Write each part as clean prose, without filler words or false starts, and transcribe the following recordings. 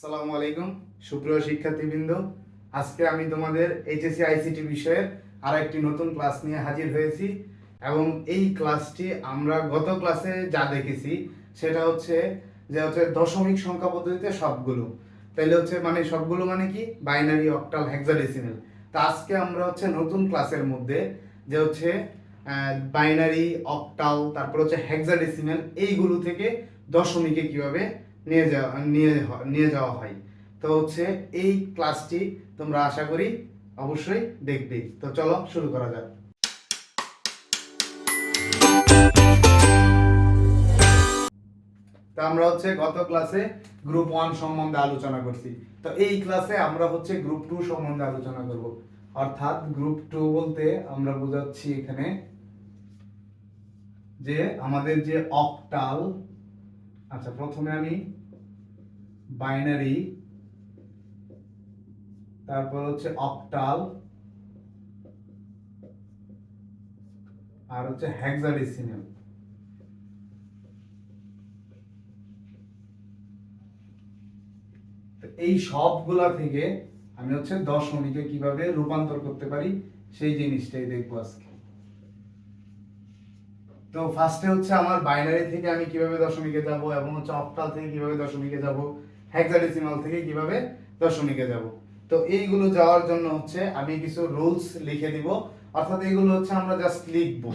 আসসালামু আলাইকুম সুপ্রিয় শিক্ষার্থীবৃন্দ, আজকে আমি তোমাদের HSC-ICT বিষয়ের আরো একটি নতুন ক্লাস নিয়ে হাজির হয়েছি এবং এই ক্লাসটি আমরা গত ক্লাসে যা দেখেছি সেটা হচ্ছে দশমিক সংখ্যা পদ্ধতিতে সবগুলো। তাইলে সবগুলো মানে কি বাইনারি, অক্টাল, হেক্সাডেসিমাল। তো আজকে আমরা নতুন ক্লাসের মধ্যে যে বাইনারি, অক্টাল, তারপর হেক্সাডেসিমাল, এইগুলো থেকে দশমিকে কিভাবে নিয়ে যাওয়া হয়। তো এই ক্লাসটি তোমরা আশা করি অবশ্যই দেখবে। তো চলো শুরু করা যাক। তো আমরা গত ক্লাসে গ্রুপ 1 সম্বন্ধে আলোচনা করছি। তো এই ক্লাসে আমরা গ্রুপ 2 সম্বন্ধে আলোচনা করব। অর্থাৎ গ্রুপ 2 বলতে আমরা বোঝাচ্ছি এখানে যে আমাদের যে অক্টাল, আচ্ছা প্রথমে আমি বাইনারি, তারপর অক্টাল, আর হেক্সাডেসিমাল। এই সবগুলা থেকে আমি দশমিকে কিভাবে রূপান্তর করতে পারি সেই জিনিসটাই দেখবো আজকে। তো ফার্স্টে আমার বাইনারি থেকে আমি কিভাবে দশমিকে যাব, এবং অক্টাল থেকে কিভাবে দশমিকে যাব, হেক্সাডেসিমাল থেকে কিভাবে দশমিকে যাব। তো এইগুলো যাওয়ার জন্য আমি কিছু রুলস লিখে দিব। অর্থাৎ এইগুলো আমরা জাস্ট লিখবো,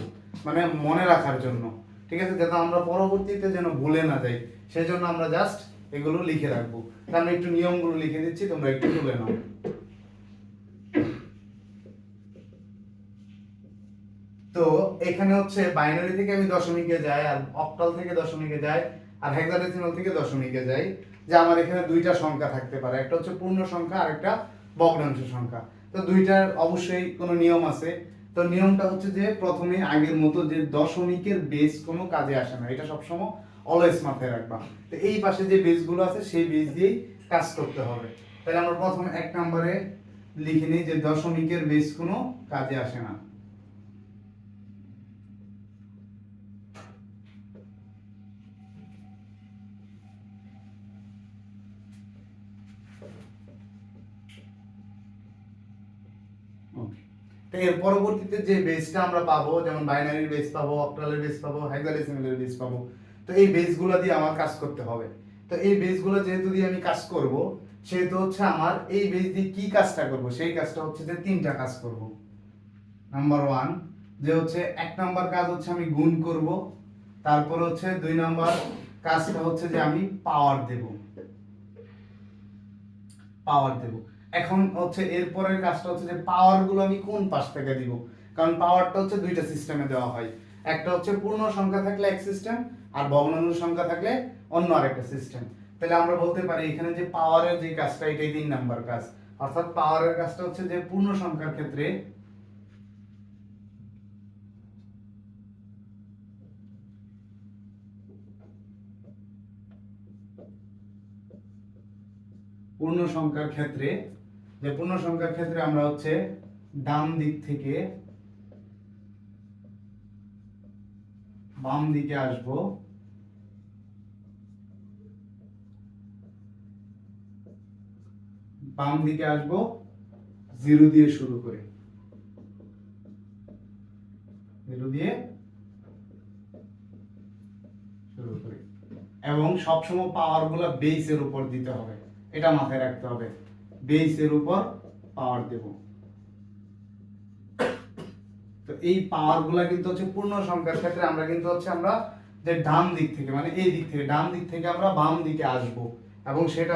মানে মনে রাখার জন্য, ঠিক আছে, যাতে আমরা পরবর্তীতে যেন ভুলে না যাই, সেই জন্য আমরা জাস্ট এগুলো লিখে রাখবো। আমি একটু নিয়মগুলো লিখে দিচ্ছি, তোমরা একটু তুলে নাও। তো এখানে বাইনারি থেকে আমি দশমিকে যাই, আর অক্টাল থেকে দশমিকে যাই, আর হেক্সাডেসিমাল থেকে দশমিকে যাই। যে আমার এখানে দুইটা সংখ্যা থাকতে পারে, একটা পূর্ণ সংখ্যা আর একটা ভগ্নাংশ সংখ্যা। তো দুইটার অবশ্যই কোনো নিয়ম আছে। তো নিয়মটা যে প্রথমে আগের মতো যে দশমিকের বেস কোনো কাজে আসে না, এটা সবসময় অলওয়েজ মাথায় রাখবা। তো এই পাশে যে বেসগুলো আছে সেই বেস দিয়েই কাজ করতে হবে। তাহলে আমরা প্রথমে 1 নম্বরে লিখে নিই যে দশমিকের বেস কোনো কাজে আসে না। তো এর পরবর্তীতে যে বেসটা আমরা পাবো, যেমন বাইনারির বেস পাবো, অক্টালের বেস পাবো, হেক্সাডেসিমালের বেস পাবো। তো এই বেসগুলো দিয়ে আমার কাজ করতে হবে। তো এই বেসগুলো যেহেতু দিয়ে আমি কাজ করব, সেহেতু আমার এই বেস দিয়ে কি কাজটা করব, সেই কাজটা যে তিনটা কাজ করব। নাম্বার 1 যে 1 নাম্বার কাজ আমি গুণ করব। তারপর 2 নাম্বার কাজটা যে আমি পাওয়ার দেব। এখন এরপরের কাজটা যে পাওয়ার গুলো আমি কোন পাশ থেকে দিব, কারণ পাওয়ারটা দুইটা সিস্টেমে দেওয়া হয়। একটা পূর্ণ সংখ্যা থাকলে এক সিস্টেম, আর ভগ্নাংশ সংখ্যা থাকলে অন্য আরেকটা সিস্টেম। তাহলে আমরা বলতে পারি এখানে যে পাওয়ারের যে কাজটা, এটাই 3 নাম্বার কাজ। অর্থাৎ পাওয়ারের কাজটা যে পূর্ণ সংখ্যার ক্ষেত্রে পূর্ণ সংখ্যার ক্ষেত্রে আমরা ডান দিক থেকে বাম দিকে আসব, জিরো দিয়ে শুরু করে, এবং সবসময় পাওয়ার গুলা বেসের উপর দিতে হবে, এটা মাথায় রাখতে হবে। বেসের উপর পাওয়ার দেব। তো এই পাওয়ার গুলা কিন্তু পূর্ণ সংখ্যার ক্ষেত্রে আমরা কিন্তু আমরা যে ডান দিক থেকে, মানে এই দিক থেকে, ডান দিক থেকে আমরা বাম দিকে আসব, এবং সেটা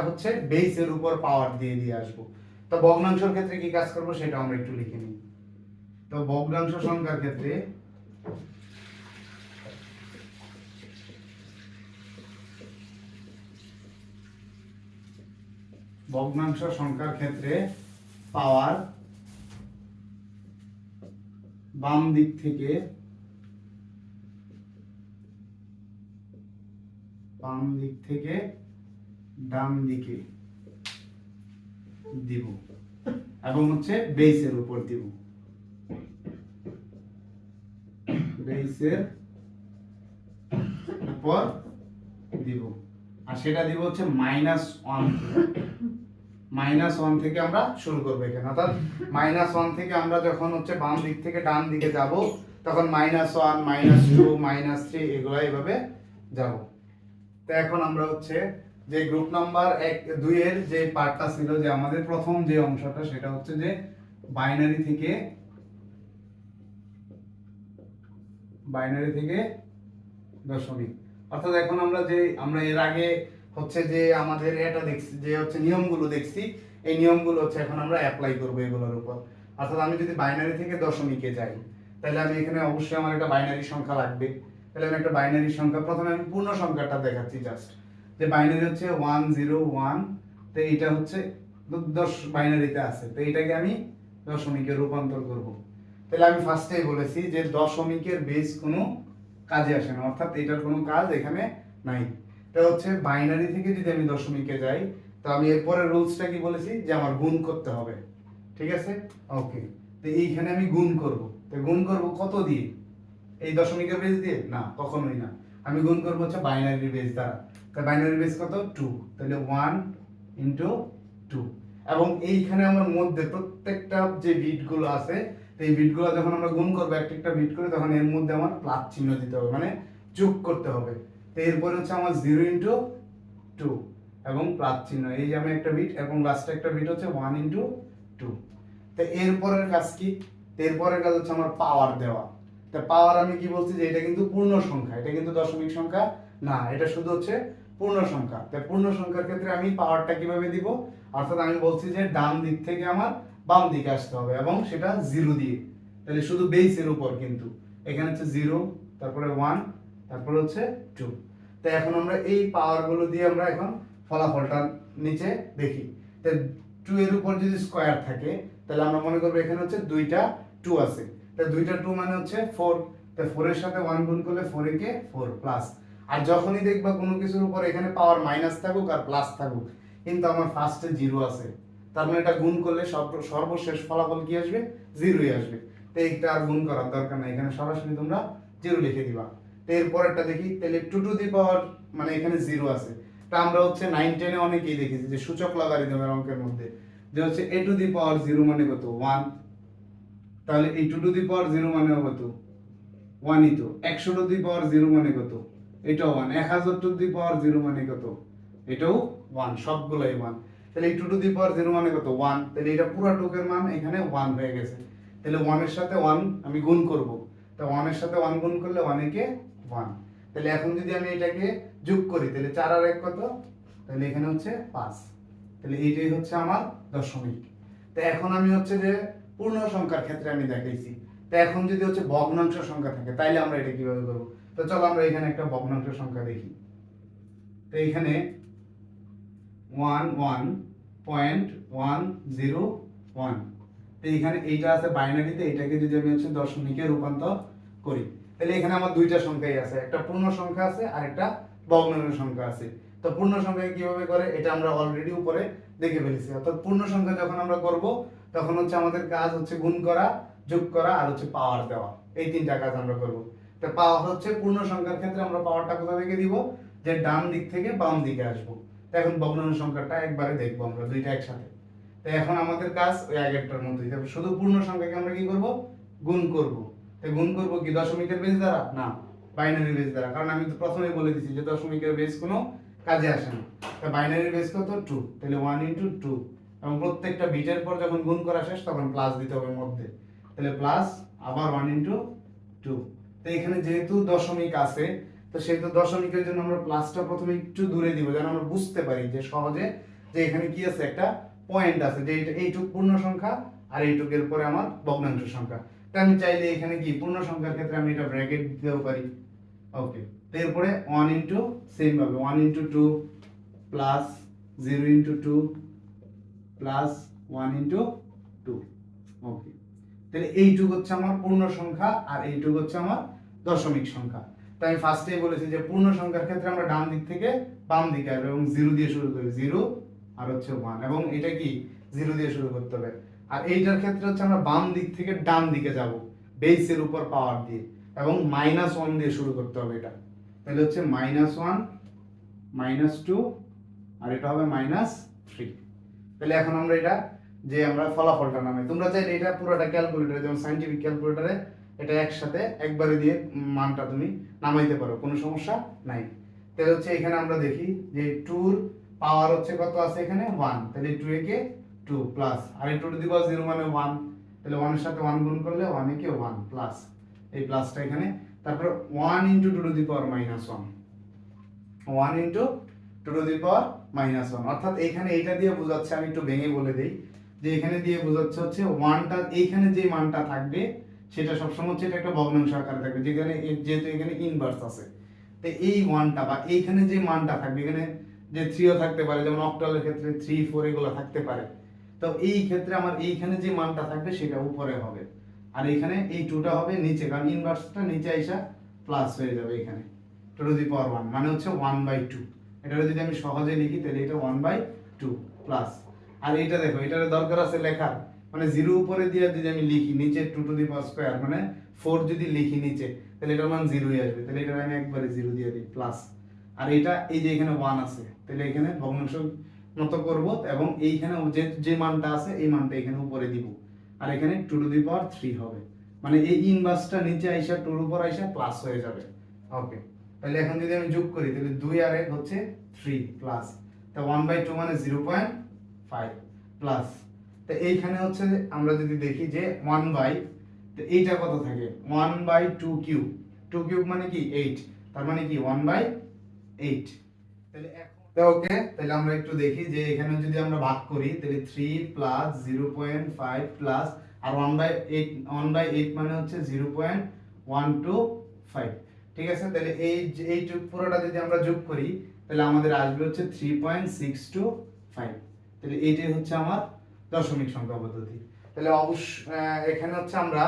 বেসের উপর পাওয়ার দিয়ে আসব। তো ভগ্নাংশের ক্ষেত্রে কি কাজ করব সেটা আমরা একটু লিখে নিই। তো ভগ্নাংশ সংখ্যার ক্ষেত্রে পাওয়ার বাম দিক থেকে ডান দিকে দিব, এবং বেসের উপর দিব। আর সেটা দিব হচ্ছে -1 -1 থেকে আমরা শুরু করবো এখানে, অর্থাৎ -1 থেকে আমরা যখন হচ্ছে বাম দিক থেকে ডান দিকে যাব তখন -1 -2 -3 এগুলো এইভাবে যাব। তো এখন আমরা হচ্ছে যে গ্রুপ নাম্বার 2 এর যে পার্টটা ছিল, যে আমাদের প্রথম যে অংশটা, সেটা হচ্ছে যে বাইনারি থেকে দশমিক। অর্থাৎ এখন আমরা এর আগে হচ্ছে যে আমাদের এটা দেখছি, যে হচ্ছে নিয়মগুলো দেখছি, এই নিয়মগুলো হচ্ছে এখন আমরা অ্যাপ্লাই করব এগুলোর উপর। অর্থাৎ আমি যদি বাইনারি থেকে দশমিকে যাই, তাহলে আমি এখানে অবশ্যই আমার একটা বাইনারি সংখ্যা লাগবে। তাহলে আমি একটা বাইনারি সংখ্যা, প্রথমে আমি পূর্ণ সংখ্যাটা দেখাচ্ছি জাস্ট, যে বাইনারি হচ্ছে 101, তো এটা হচ্ছে 10 বাইনারিতে আছে, তো এটাকে আমি দশমিকে রূপান্তর করব। তাহলে আমি ফার্স্টেই বলেছি যে দশমিকের বেস কোনো কাজে আসে না, অর্থাৎ এটার কোনো কাজ এখানে নাই। তো হচ্ছে বাইনারি থেকে যদি আমি দশমিকে যাই, তো আমি এরপরের রুলসটা কি বলেছি, যে আমার গুণ করতে হবে, ঠিক আছে? ওকে, তো এইখানে আমি গুণ করব। তো গুণ করব কত দিয়ে? এই দশমিকের বেস দিয়ে না, কখনোই না। আমি গুণ করব হচ্ছে বাইনারি বেস দ্বারা। তো বাইনারি বেস কত? 2, তাহলে 1 * 2। এবং এইখানে আমার মধ্যে প্রত্যেকটা যে বিটগুলো আছে, এই বিটগুলো যখন আমরা গুণ করব একটা বিট করে, তখন এর মধ্যে আমার প্লাস চিহ্ন দিতে হবে, মানে যোগ করতে হবে। তো এরপরে হচ্ছে আমার 0 * 2 এবং প্লাস চিহ্ন, এই যে আমি একটা বিট, এবং লাস্টে একটা বিট হচ্ছে 1 * 2। তো এরপরের কাজ কি? এরপরের কাজ হচ্ছে আমার পাওয়ার দেওয়া। তো পাওয়ার আমি কি বলছি, যে এটা কিন্তু পূর্ণ সংখ্যা, এটা কিন্তু দশমিক সংখ্যা না, এটা শুধু হচ্ছে পূর্ণ সংখ্যা। তো পূর্ণ সংখ্যার ক্ষেত্রে আমি পাওয়ারটা কিভাবে দিব? অর্থাৎ আমি বলছি যে ডান দিক থেকে আমার বাম দিকে আসতে হবে, এবং সেটা 0 দিয়ে। তাহলে শুধু বেসের উপর, কিন্তু এখানে হচ্ছে 0, তারপরে 1, তারপরে হচ্ছে 2। তো এখন আমরা এই পাওয়ারগুলো দিয়ে আমরা এখন ফলাফলটা নিচে দেখি। তো 2 এর উপর যদি স্কয়ার থাকে, তাহলে আমরা মনে করব এখানে হচ্ছে দুইটা 2 আছে। তো দুইটা 2 মানে হচ্ছে 4। তো 4 এর সাথে 1 গুণ করলে 4 এ কে 4 প্লাস। আর যখনই দেখবা কোনো কিছুর উপর এখানে পাওয়ার মাইনাস থাকুক আর প্লাস থাকুক, কিন্তু আমার ফার্স্টে 0 আছে, তার মানে এটা গুণ করলে সর্বশেষ ফলাফল কি আসবে? 0ই আসবে। তো এইটা আর গুণ করার দরকার নাই, এখানে সরাসরি তোমরা 0 লিখে দিবা। তো এরপরেরটা দেখি, তাহলে 2 টু দি পাওয়ার, মানে এখানে 0 আছে। তা আমরা হচ্ছে 9 10 এ অনেকেই দেখেছি যে সূচক লগারিদমের অঙ্কের মধ্যে, যে হচ্ছে a টু দি পাওয়ার 0 মানে কত? 1। তাহলে এই 2 টু দি পাওয়ার 0 মানে কত? 1 ই তো। 100 টু দি পাওয়ার 0 মানে কত? এটাও 1। 1000 টু দি পাওয়ার 0 মানে কত? এটাও 1, সবগুলাই 1। তাহলে এই 2 টু দি পাওয়ার 0 মানে কত? 1। তাহলে এটা পুরো টুকের মান এখানে 1 হয়ে গেছে। তাহলে 1 এর সাথে 1 আমি গুণ করব। তো 1 এর সাথে 1 গুণ করলে 1 একে 1। তাহলে এখন যদি আমি এটাকে যোগ করি, তাহলে 4 আর 1 কত? তাহলে এখানে হচ্ছে 5। তাহলে এইটাই হচ্ছে আমার দশমিক। তো এখন আমি হচ্ছে যে পূর্ণ সংখ্যার ক্ষেত্রে আমি দেখাইছি। তো এখন যদি হচ্ছে ভগ্নাংশ সংখ্যা থাকে, তাইলে আমরা এটা কিভাবে করব? তো চলো আমরা এখানে একটা ভগ্নাংশ সংখ্যা দেখি। তো এখানে 11.101। তো এখানে এইটা আছে বাইনারিতে, এটাকে যদি আমি হচ্ছে দশমিকে রূপান্তর করি, তাহলে এখানে আমার দুইটা সংখ্যাই আছে, একটা পূর্ণ সংখ্যা আছে আর একটা ভগ্নাংশ সংখ্যা আছে। তো পূর্ণ সংখ্যা কিভাবে করে এটা আমরা অলরেডি উপরে দেখে ফেলেছি। অর্থাৎ পূর্ণ সংখ্যা যখন আমরা করব, তখন হচ্ছে আমাদের কাজ হচ্ছে গুণ করা, যোগ করা আর হচ্ছে পাওয়ার দেওয়া, এই তিনটা কাজ আমরা করব। তো পাওয়ার হচ্ছে পূর্ণ সংখ্যার ক্ষেত্রে আমরা পাওয়ারটা কোথা থেকে দিব? যে ডান দিক থেকে বাম দিকে আসবো। তো এখন ভগ্নাংশ সংখ্যাটা একবারে দেখবো আমরা দুইটা একসাথে। তো এখন আমাদের কাজ ওই আগেরটার মতোই, তবে শুধু পূর্ণ সংখ্যাকে আমরা কি করব? গুণ করব। তো গুণ করব কি দশমিকের বেস দ্বারা? না, বাইনারি বেস দ্বারা। কারণ আমি তো প্রথমেই বলে দিয়েছি যে দশমিকের বেস কোনো কাজে আসে না। তো বাইনারি বেস কত? 2। তাহলে 1 * 2, এবং প্রত্যেকটা বিটের পর যখন গুণ করা শেষ তখন প্লাস দিতে হবে মধ্যে। তাহলে প্লাস আবার 1 * 2। তো এখানে যেহেতু দশমিক আছে, তো সেহেতু দশমিকের জন্য আমরা প্লাসটা প্রথমে একটু দূরে দিব, যেন আমরা বুঝতে পারি যে সহজে যে এখানে কি আছে, একটা পয়েন্ট আছে, যে এইটুক পূর্ণ সংখ্যা আর এইটুকের পরে আমার ভগ্নাংশ সংখ্যা। তো আমি চাইলে এখানে কি পূর্ণ সংখ্যার ক্ষেত্রে আমি এটা ব্র্যাকেট দিতেও পারি। ওকে, তো এরপরে 1 * সেম ভাবে 1 * 2 প্লাস 0 * 2 প্লাস 1 * 2। ওকে, তাহলে এইটুক হচ্ছে আমার পূর্ণ সংখ্যা আর এইটুক হচ্ছে আমার দশমিক সংখ্যা। তাই আমি ফার্স্টেই বলেছি যে পূর্ণ সংখ্যার ক্ষেত্রে আমরা ডান দিক থেকে বাম দিকে আসবো এবং 0 দিয়ে শুরু করি, 0 আর হচ্ছে 1, এবং এটা কি 0 দিয়ে শুরু করতে হবে। আর এইটার ক্ষেত্রে হচ্ছে আমরা বাম দিক থেকে ডান দিকে যাব বেসের উপর পাওয়ার দিয়ে, এবং -1 দিয়ে শুরু করতে হবে এটা। তাহলে হচ্ছে -1 -2 আর এটা হবে -3। তাহলে এখন আমরা এটা যে আমরা ফলাফলটা নামে, তোমরা চাইলে এটা পুরোটা ক্যালকুলেটরে যেমন সায়েন্টিফিক ক্যালকুলেটরে এটা একসাথে একবারে দিয়ে মানটা তুমি নামাইতে পারো, কোনো সমস্যা নাই। তাহলে হচ্ছে এখানে আমরা দেখি যে 2 এর পাওয়ার হচ্ছে কত আছে এখানে 1, তাহলে 2 একে 2 প্লাস আর এই 2 টু দি পাওয়ার 0 মানে 1, তাহলে 1 এর সাথে 1 গুণ করলে 1 একে 1 প্লাস এই প্লাসটা এখানে, তারপর 1 into 2 to the power -1, 1 into 2 to the power -1, অর্থাৎ এইখানে এইটা দিয়ে বোঝাচ্ছে, আমি একটু ভেঙে বলে দেই যে এখানে দিয়ে বোঝাচ্ছে হচ্ছে 1টা এইখানে যে মানটা থাকবে সেটা সবসময় হচ্ছে এটা একটা ভগ্নাংশ আকারে থাকবে, যেখানে যেহেতু এখানে ইনভার্স আছে, তো এই 1টা বা এইখানে যে মানটা থাকবে, এখানে যে 3ও থাকতে পারে, যেমন অক্টালের ক্ষেত্রে 3 4 এগুলো থাকতে পারে, তো এই ক্ষেত্রে আমার এইখানে যে মানটা থাকবে সেটা উপরে হবে আর এখানে এই 2টা হবে নিচে, কারণ ইনভার্সটা নিচে আইসা প্লাস হয়ে যাবে এখানে 2 টু দি পাওয়ার 1 মানে হচ্ছে 1/2। এটা যদি আমি সহজে লিখি তাহলে এটা 1/2 প্লাস, আর এইটা দেখো এটার দরকার আছে লেখার, মানে 0 উপরে দিয়ে যদি আমি লিখি নিচে 2 টু দি পাওয়ার স্কয়ার মানে 4 যদি লিখি নিচে তাহলে এটার মান 0ই আসবে, তাহলে এটা আমি একবারে 0 দিয়ে দিই প্লাস, আর এটা এই যে এখানে 1 আছে তাহলে এখানে ভগ্নাংশ মতো করব এবং এইখানে যে যে মানটা আছে এই মানটা এখানে উপরে দিব আর এখানে 2 টু দি পাওয়ার 3 হবে, মানে এই ইনভার্সটা নিচে আইসা 2 এর উপর আইসা প্লাস হয়ে যাবে। ওকে, তাহলে এখন যদি আমি যোগ করি তাহলে 2 আর 1 হচ্ছে 3 প্লাস, তা 1/2 মানে 0.5 প্লাস, তো এইখানে হচ্ছে আমরা যদি দেখি যে 1/, তো এইটা কত থাকে 1/2 কিউব, 2 কিউব মানে কি 8, তার মানে কি 1/8। তাহলে এখন ওকে, তাহলে আমরা একটু দেখি যে এখানে যদি আমরা ভাগ করি তাহলে 3 প্লাস 0.5 প্লাস আর 1/8 মানে হচ্ছে 0.125, ঠিক আছে। তাহলে এই পুরোটা যদি আমরা যোগ করি তাহলে আমাদের আসবে হচ্ছে 3.625, তাহলে এইটাই হচ্ছে আমার দশমিক সংখ্যা পদ্ধতি। তাহলে এখানে হচ্ছে আমরা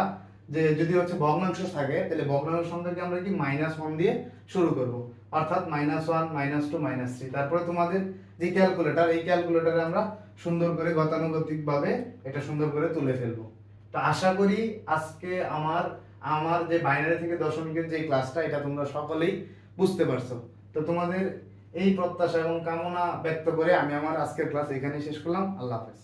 যে যদি হচ্ছে ভগ্নাংশ থাকে তাহলে ভগ্নাংশ সংখ্যাকে আমরা কি -1 দিয়ে শুরু করব, অর্থাৎ -1 -2 -3, তারপরে তোমাদের যে ক্যালকুলেটর এই ক্যালকুলেটরে আমরা সুন্দর করে গতানুগতিক ভাবে এটা সুন্দর করে তুলে ফেলবো। তো আশা করি আজকে আমার যে বাইনারি থেকে দশমিকের যে ক্লাসটা এটা তোমরা সকলেই বুঝতে পারছো। তো তোমাদের এই প্রত্যাশা এবং কামনা ব্যক্ত করে আমি আমার আজকের ক্লাস এখানেই শেষ করলাম। আল্লাহ হাফেজ।